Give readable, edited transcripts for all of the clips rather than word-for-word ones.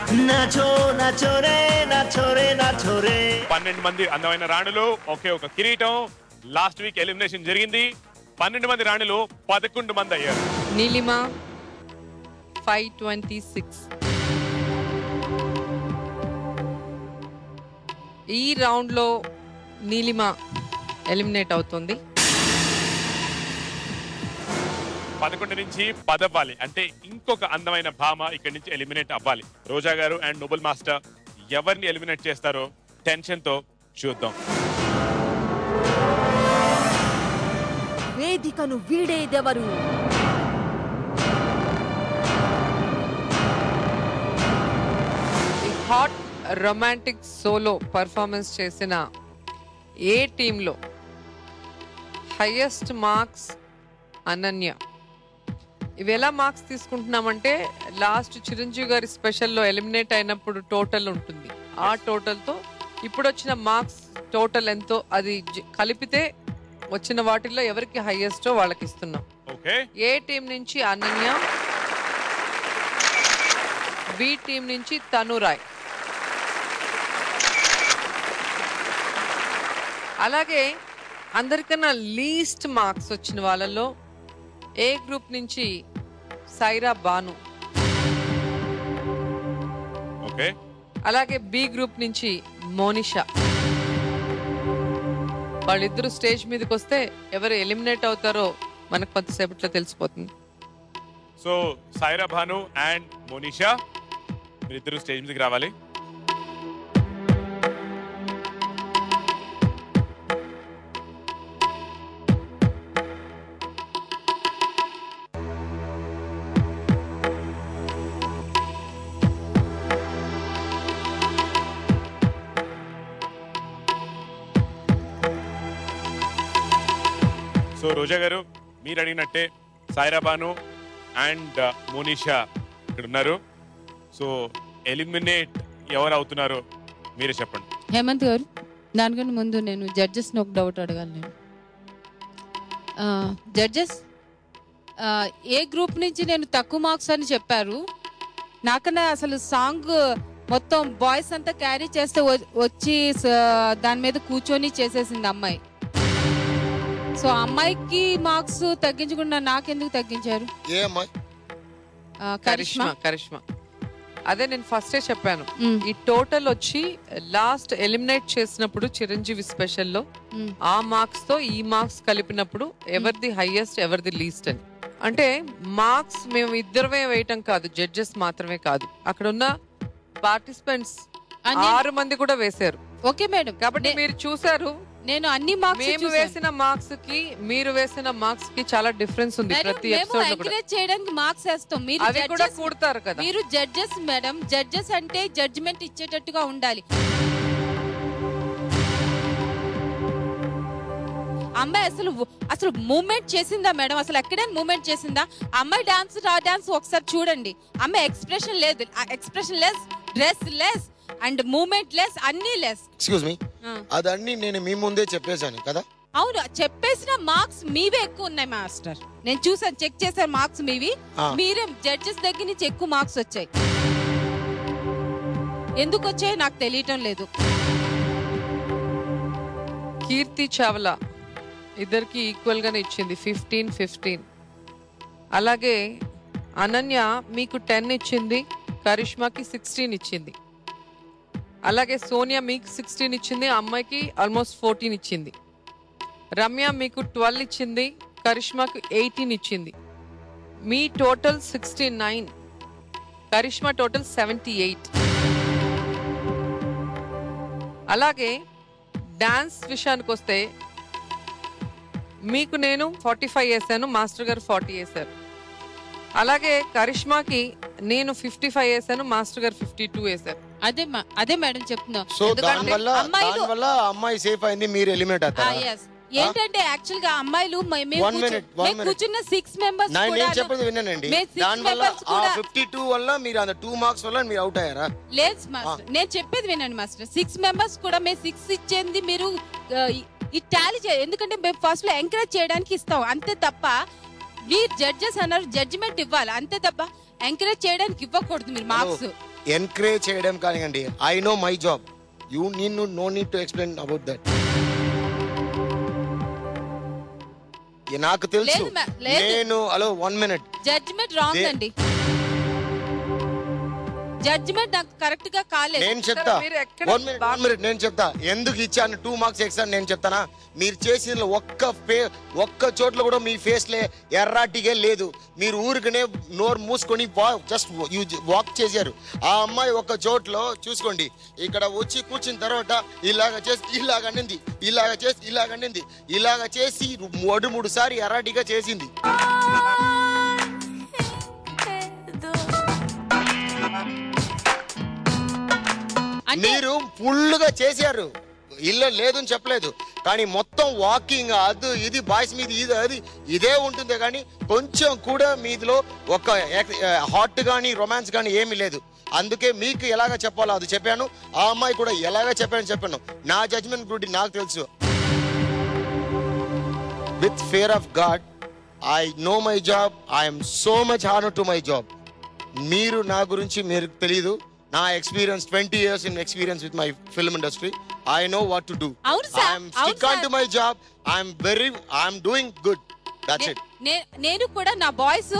12 మంది అందమైన రాణులు, ఒకే ఒక కిరీటం. లాస్ట్ వీక్ ఎలిమినేషన్ జరిగింది. 12 మంది రాణులు 11 మంది అయ్యారు. నీలిమ 526. ఈ రౌండ్ లో నీలిమ ఎలిమినేట్ అవుతుంది. 11 నుంచి 10 అవ్వాలి. అంటే ఇంకొక అందమైన భామ ఇక్కడి నుంచి ఎలిమినేట్ అవ్వాలి. రోజా గారు అండ్ నోబుల్ మాస్టర్ ఎవరిని ఎలిమినేట్ చేస్తారో టెన్షన్ తో చూద్దాం. వేదికను వీడేదెవరు? హాట్ రొమాంటిక్ సోలో పర్ఫార్మెన్స్ చేసిన ఏ టీంలో హైయెస్ట్ మార్క్స్ అనన్య. ఇవి ఎలా మార్క్స్ తీసుకుంటున్నామంటే లాస్ట్ చిరంజీవి గారి స్పెషల్లో ఎలిమినేట్ అయినప్పుడు టోటల్ ఉంటుంది. ఆ టోటల్తో ఇప్పుడు వచ్చిన మార్క్స్ టోటల్ ఎంతో అది కలిపితే వచ్చిన వాటిల్లో ఎవరికి హైయెస్టో వాళ్ళకి ఇస్తున్నాం. ఏ టీం నుంచి అనన్య, బి టీం నుంచి తనురాయ్. అలాగే అందరికన్నా లీస్ట్ మార్క్స్ వచ్చిన వాళ్ళలో ఏ గ్రూప్ నుంచి సైరా బాను, అలాగే బి గ్రూప్ నుంచి మోనిషా. వాళ్ళిద్దరు స్టేజ్ మీదకి వస్తే ఎవరు ఎలిమినేట్ అవుతారో మనకు కొంతసేపట్లో తెలిసిపోతుంది. సో సైరా భాను అండ్ మోనిషా మీరిద్దరు స్టేజ్ మీదకి రావాలి. సో రోజా గారు మీరు అడిగినట్టే సైరా బాను అండ్ మోనిషా ఇక్కడ ఉన్నారు. సో ఎలిమినేట్ ఎవరు అవుతున్నారో మీరే చెప్పండి. హేమంత్ గారు, దానికన్నా ముందు నేను జడ్జెస్ని ఒక డౌట్ అడగాలి. నేను జడ్జెస్, ఏ గ్రూప్ నుంచి నేను తక్కువ మార్క్స్ అని చెప్పారు. నాకన్నా అసలు సాంగ్ మొత్తం బాయ్స్ అంతా క్యారీ చేస్తే వచ్చి దాని మీద కూర్చొని చేసేసింది అమ్మాయి. సో అమ్మాయికి మార్క్స్ తగ్గించకుండా నాకెందుకు తగ్గించారు? ఏ అమ్మాయి? కరిష్మా. అదే నేను ఫస్టే చెప్పాను. ఈ టోటల్ వచ్చి లాస్ట్ ఎలిమినేట్ చేసినప్పుడు చిరంజీవి స్పెషల్లో ఆ మార్క్స్ తో ఈ మార్క్స్ కలిపినప్పుడు ఎవరిది హైయెస్ట్ ఎవరిది లీస్ట్ అని. అంటే మార్క్స్ మేము ఇద్దరమే వేయటం కాదు, జడ్జెస్ మాత్రమే కాదు, అక్కడ ఉన్న పార్టిసిపెంట్స్ 6 మంది కూడా వేశారు. ఓకే మేడం, కాబట్టి మీరు చూసారు. నేను అన్ని మార్క్స్ మేము వేసిన మార్క్స్ కి మీరు వేసిన మార్క్స్ కి చాలా డిఫరెన్స్ ఉంది. ప్రతి ఎపిసోడ్ లో కూడా చేయడానికి మార్క్స్ వేస్తాం. మీరు అవి కూడా కూడతారు కదా. మీరు జడ్జెస్ మేడం, జడ్జెస్ అంటే జడ్జిమెంట్ ఇచ్చేటట్టుగా ఉండాలి. అమ్మాయి అసలు మూవ్మెంట్ చేసిందా మేడం? అసలు ఎక్కడైనా మూవ్మెంట్ చేసిందా? అమ్మాయి డాన్స్ ఒకసారి చూడండి. అమ్మాయి ఎక్స్ప్రెషన్ లేదు, expression less, dress less and movement less, అన్ని లెస్. ఎక్స్క్యూజ్ మీ, అదన్నీ నేను మీ ముందే చెప్పేశాను కదా. అవును, చెప్పేసిన మార్క్స్ మీవే ఎక్కువ ఉన్నాయి మాస్టర్. నేను చూసాను, చెక్ చేశాను మార్క్స్ మీవి. మీరే జడ్జెస్ దగ్గర నుంచి ఎక్కువ మార్క్స్ వచ్చాయి. ఎందుకు వచ్చాయి నాకు తెలియటం లేదు. కీర్తి చావ్లా ఇద్దరికి ఈక్వల్ గానే ఇచ్చింది 15-15. అలాగే అనన్య మీకు 10 ఇచ్చింది, కరిష్మాకి 16 ఇచ్చింది. అలాగే సోనియా మీకు 16 ఇచ్చింది, అమ్మాయికి ఆల్మోస్ట్ 14 ఇచ్చింది. రమ్య మీకు 12 ఇచ్చింది, కరిష్మాకు 18 ఇచ్చింది. మీ టోటల్ 69, కరిష్మా టోటల్ 78. అలాగే డాన్స్ విషయానికి వస్తే మీకు నేను 45 వేసాను, మాస్టర్ గారు 40 వేసారు. అలాగే కరిష్మాకి నేను 55 వేసాను, మాస్టర్ గారు 52 వేసారు. అదే మేడం చెప్తున్నా. సో దానివల్ల అమ్మాయి సేఫ్ అయింది, మీరు ఎలిమినేట్ అవుతారు. ఏంటంటే యాక్చువల్ గా అమ్మాయిలు కూర్చున్న 6 మెంబర్స్ నేను చెప్పేది వినండి. దానివల్ల 52 వల్ల మీరు 2 మార్క్స్ వల్ల మీరు అవుట్ అయ్యారా? లేదు మాస్టర్, నేను చెప్పేది వినండి మాస్టర్. 6 మెంబర్స్ కూడా మేము 6 ఇచ్చేది మీరు ఈ టాలీ ఎందుకంటే మేము ఫస్ట్ లో ఎంకరేజ్ చేయడానికి ఇస్తాం అంతే తప్ప, మీరు జడ్జెస్ అన్నారు జడ్జిమెంట్ ఇవ్వాలి అంతే తప్ప ఎంకరేజ్ చేయడానికి ఇవ్వకూడదు మీరు మార్క్స్. ఎంకరేజ్ చేయడం కానివ్వండి, I know my job, you know need to explain about that. నాకు తెలుసు. నేను హలో 1 minute. జడ్జ్మెంట్ రాంగ్ అండి. జడ్జ్మెంట్ నాకు కరెక్ట్ గా కాలేదు. నేను చెప్తా 1 minute నేను చెప్తా ఎందుకు ఇచ్చాను 2 marks ఎక్స్ట్రా. నేను చెప్తానా, మీరు చేసిన ఒక్క చోట్ల కూడా మీ ఫేస్ లే ఎర్రాటిగే లేదు. మీరు ఊరికనే నోరు మూసుకొని జస్ట్ వాక్ చేశారు. ఆ అమ్మాయి ఒక్క చోట్లో చూసుకోండి, ఇక్కడ వచ్చి కూర్చున్న తర్వాత ఇలాగ చేసి ఇలాగనింది, ఇలాగ చేసి ఇలాగనింది, ఇలాగ చేసి 3 సారి ఎర్రాటిగా చేసింది. మీరు ఫుల్ గా చేశారు, ఇల్లు లేదని చెప్పలేదు, కానీ మొత్తం వాకింగ్ అది ఇది బాయ్స్ మీద ఇది అది ఇదే ఉంటుంది, కానీ కొంచెం కూడా మీదిలో ఒక హాట్ కానీ రొమాన్స్ కానీ ఏమీ లేదు. అందుకే మీకు ఎలాగ చెప్పాలో అది చెప్పాను, ఆ అమ్మాయి కూడా ఎలాగ చెప్పాను. నా జడ్జ్మెంట్ గురించి నాకు తెలుసు. With fear of God I know my job, I'm so much honour to my job. మీరు నా గురించి మీరు తెలీదు, నా experience 20 years in experience with my film industry. I know what to do. I'm stick on to my job. I'm doing good. That's it. నేను కూడా నా boys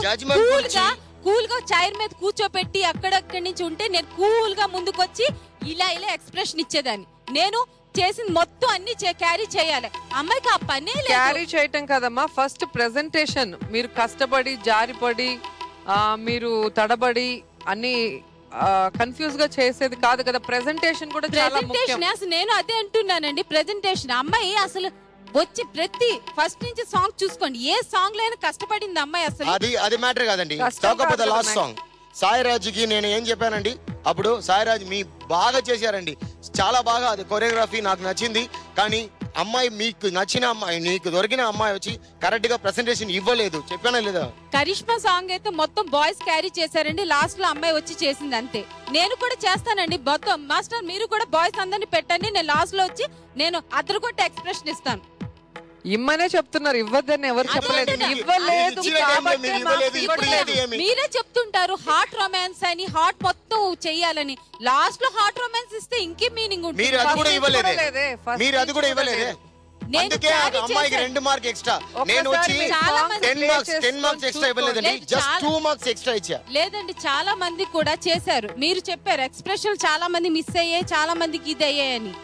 cool గా చైర్ మీద కూర్చోపెట్టి అక్కడక్కడి నుంచి ఉంటే నేను కూల్ గా ముందుకొచ్చి ఇలా ఎక్స్ప్రెషన్ ఇచ్చేదాన్ని. నేను చేసింది మొత్తం అన్ని క్యారీ చేయాలి. అమ్మాయికి ఆ పనే లేదు. క్యారీ చేయటం కదమ్మా, ఫస్ట్ ప్రెజెంటేషన్. మీరు కష్టపడి జారిపడి మీరు తడబడి అన్ని కన్ఫ్యూజ్ గా చేసేది కాదు కదా. ప్రెజెంటేషన్ కూడా చాలా ముఖ్యం. అసలు నేను అదే అంటున్నానండి, ప్రెజెంటేషన్. అమ్మాయి అసలు వచ్చి ప్రతి ఫస్ట్ నుంచి సాంగ్ చూసుకోండి, ఏ సాంగ్ లో కష్టపడింది అమ్మాయి. అసలు అది మ్యాటర్ కాదండి. లాస్ట్ సాంగ్ సాయిరాజ్కి నేను ఏం చెప్పానండి, అప్పుడు సాయిరాజ్ మీ బాగా చేశారండి, చాలా బాగా, అది కొరియోగ్రఫీ నాకు నచ్చింది, కానీ అమ్మాయి మీకు నచ్చిన అమ్మాయి, నీకు దొరికిన అమ్మాయి వచ్చి కరెక్ట్ గా ప్రెసెంటేషన్ ఇవ్వలేదు. చెప్పానా లేదా? కరిష్మా సాంగ్ అయితే మొత్తం బాయ్స్ క్యారీ చేశారండి, లాస్ట్ లో అమ్మాయి వచ్చి చేసింది అంతే. నేను కూడా చేస్తానండి మొత్తం. మాస్టర్ మీరు కూడా బాయ్స్ అందరిని పెట్టండి, నేను లాస్ట్ లో వచ్చి నేను అదరగొట్టే ఎక్స్ప్రెషన్ ఇస్తాను. ఇమ్మనే చెప్తున్నారు, ఇవ్వద్దని ఎవరు చెప్పలేదు. ఇవ్వలేదు, మీరే చెప్తుంటారు హాట్ రొమాన్స్ అని, హాట్ మొత్తం చెయ్యాలని. లాస్ట్ లో హాట్ రొమాన్స్ ఇస్తే ఇంకే మీనింగ్ ఉంటుంది. మీరు అది కూడా ఇవ్వలేదే. అందుకే అమ్మాయికి 2 మార్క్ ఎక్స్ట్రా. నేను వచ్చి 10 మార్క్స్ ఎక్స్ట్రా ఇవ్వలేదండి, జస్ట్ 2 మార్క్స్ ఎక్స్ట్రా ఇచ్చా. లేదండి, చాలా మంది కూడా చేశారు. మీరు చెప్పారు ఎక్స్ప్రెషన్ చాలా మంది మిస్ అయ్యాయి, చాలా మందికి ఇది అయ్యాయని.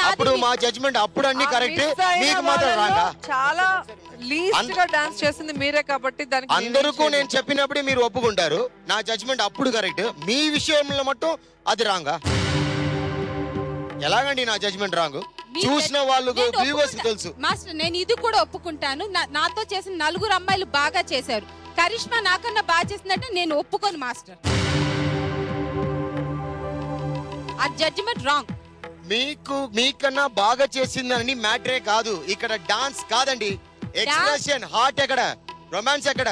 అప్పుడు మా జడ్జ్మెంట్ అప్పుడు అన్ని కరెక్ట్, మీకు మాత్రం రాంగా. చాలా లీస్ట్ గా డాన్స్ చేసింది మీరే కాబట్టి దానికి అందరికీ నేను చెప్పినప్పుడే మీరు ఒప్పుకుంటారు. నా జడ్జ్మెంట్ అప్పుడు కరెక్ట్, మీ విషయంలో మట్టు అది రాంగా. ఎలాగండి నా జడ్జ్మెంట్ రాంగ్? చూసిన వాళ్ళకు వ్యూవర్స్ తెలుసు. మాస్టర్ నేను ఇది కూడా ఒప్పుకుంటాను, నాతో చేసిన 4 అమ్మాయిలు బాగా చేశారు. కరిష్మా నాకన్నా బాగా చేసిందంటే నేను ఒప్పుకోను మాస్టర్. ఆ జడ్జ్మెంట్ రాంగ్. మీకన్నా బాగా చేసిందని మ్యాటరే కాదు, ఇక్కడ డాన్స్ కాదండి, ఎక్స్ప్రెషన్, హార్ట్ ఎక్కడ, రొమాన్స్ ఎక్కడ?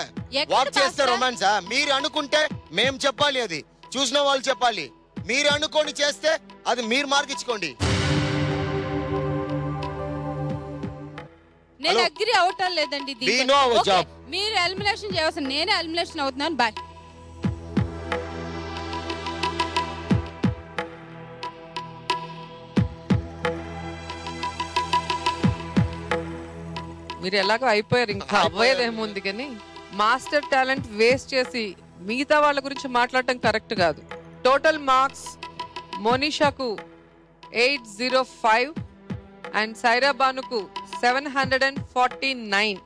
వాక్ చేస్తే రొమాన్సా? మీరు అనుకుంటే మేము చెప్పాలి, అది చూసిన వాళ్ళు చెప్పాలి. మీరు అనుకోని చేస్తే అది మీరు మార్క్ ఇచ్చుకోండి. నేను అగ్రి అవటం లేదండి. మీరు ఎలిమినేషన్ చేయవలసిన, నేనే ఎలిమినేషన్ అవుతున్నాను. బాయ్. మీరు ఎలాగో అయిపోయారు, ఇంకా అవ్వయేదేముంది. కానీ మాస్టర్ టాలెంట్ వేస్ట్ చేసి మిగతా వాళ్ళ గురించి మాట్లాడటం కరెక్ట్ కాదు. టోటల్ మార్క్స్ మోనిషాకు 805 అండ్ సైరా బానుకు 749.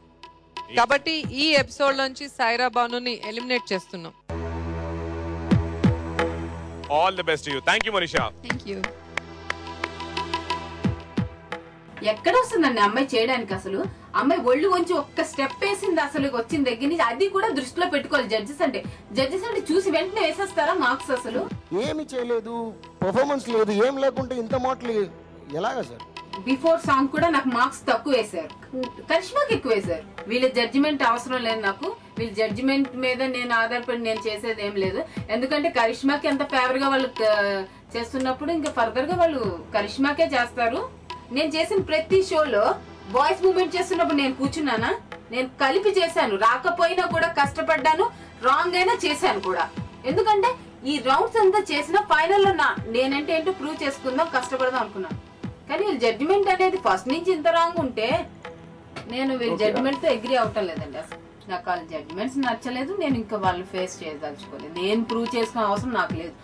కాబట్టి ఈ ఎపిసోడ్ నుంచి సైరా బానుని ఎలిమినేట్ చేస్తున్నాం. All the best to you. Thank you Monisha. Thank you. ఎక్కడ వస్తుందండి అమ్మాయి చేయడానికి? అసలు అమ్మాయి ఒళ్ళు కొంచెం ఒక్క స్టెప్ వేసింది, అసలు వచ్చిన దగ్గర నుంచి. అది కూడా దృష్టిలో పెట్టుకోవాలి. జడ్జెస్ అంటే చూసి వెంటనే వేసేస్తారా మార్క్స్? అసలు ఏమి చేయలేదు, పర్ఫార్మెన్స్ లేదు, ఏం లేకుంటే ఇంత మాటలు ఎలాగా సార్? బిఫోర్ సాంగ్ కూడా నాకు మార్క్స్ తక్కువ వేశారు, కరిష్మాకి ఎక్కువ వేశారు. వీళ్ళ జడ్జిమెంట్ అవసరం లేదు నాకు, వీళ్ళ జడ్జిమెంట్ మీద నేను ఆధారపడి నేను చేసేది ఏం లేదు. ఎందుకంటే కరిష్మాకి ఎంత ఫేవర్ గా వాళ్ళు చేస్తున్నప్పుడు ఇంకా ఫర్దర్ గా వాళ్ళు కరిష్మాకే చేస్తారు. నేను చేసిన ప్రతి షోలో బాయ్స్ మూవ్మెంట్ చేస్తున్నప్పుడు నేను కూర్చున్నానా? నేను కలిపి చేశాను, రాకపోయినా కూడా కష్టపడ్డాను, రాంగ్ అయినా చేశాను కూడా. ఎందుకంటే ఈ రౌండ్స్ అంతా చేసిన ఫైనల్ లో నేనంటే ఏంటో ప్రూవ్ చేసుకుందాం, కష్టపడదాం అనుకున్నాను. కానీ వీళ్ళ జడ్జిమెంట్ అనేది ఫస్ట్ నుంచి ఇంత రాంగ్ ఉంటే నేను వీళ్ళ జడ్జిమెంట్ తో అగ్రీ అవటం లేదండి. అసలు నాకు వాళ్ళ జడ్జిమెంట్స్ నచ్చలేదు. నేను ఇంకా వాళ్ళు ఫేస్ చేయదలుచుకోలేదు. నేను ప్రూవ్ చేసుకునే అవసరం నాకు లేదు.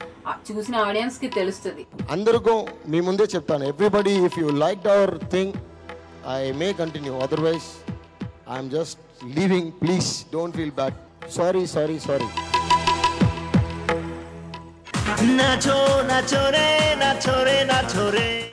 చూసిన ఆడియన్స్ కి తెలుస్తుంది. అందరికీ మీ ముందే చెప్తాను, everybody if you like our thing I may continue, otherwise I'm just leaving. Please don't feel bad. Sorry sorry sorry. 나초 나초래 나초래 나초래